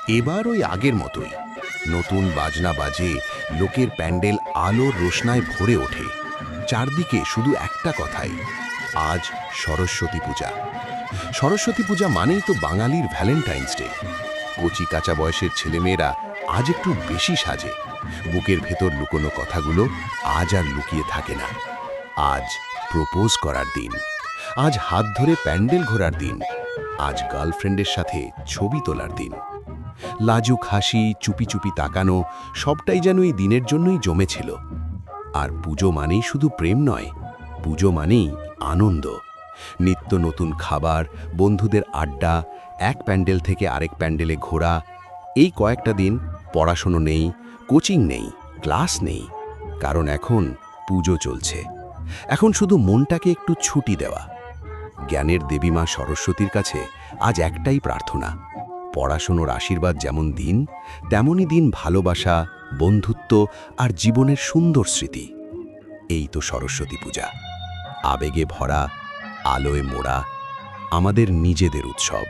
এবার ওই আগের মতোই নতুন বাজনা বাজে, লোকের প্যান্ডেল আলোর রোশনায় ভরে ওঠে। চারদিকে শুধু একটা কথাই, আজ সরস্বতী পূজা। সরস্বতী পূজা মানেই তো বাঙালির ভ্যালেন্টাইন্স ডে। কচি কাঁচা বয়সের ছেলেমেয়েরা আজ একটু বেশি সাজে। বুকের ভেতর লুকোনো কথাগুলো আজ আর লুকিয়ে থাকে না। আজ প্রপোজ করার দিন, আজ হাত ধরে প্যান্ডেল ঘোরার দিন, আজ গার্লফ্রেন্ডের সাথে ছবি তোলার দিন। লাজুক হাসি, চুপি চুপি তাকানো, সবটাই যেন এই দিনের জন্যই জমেছিল। আর পুজো মানেই শুধু প্রেম নয়, পুজো মানেই আনন্দ। নিত্য নতুন খাবার, বন্ধুদের আড্ডা, এক প্যান্ডেল থেকে আরেক প্যান্ডেলে ঘোরা। এই কয়েকটা দিন পড়াশোনা নেই, কোচিং নেই, ক্লাস নেই, কারণ এখন পুজো চলছে। এখন শুধু মনটাকে একটু ছুটি দেওয়া। জ্ঞানের দেবী মা সরস্বতীর কাছে আজ একটাই প্রার্থনা, পড়াশোনার আশীর্বাদ যেমন দিন, তেমনই দিন ভালোবাসা, বন্ধুত্ব আর জীবনের সুন্দর স্মৃতি। এই তো সরস্বতী পূজা, আবেগে ভরা, আলোয় মোড়া, আমাদের নিজেদের উৎসব।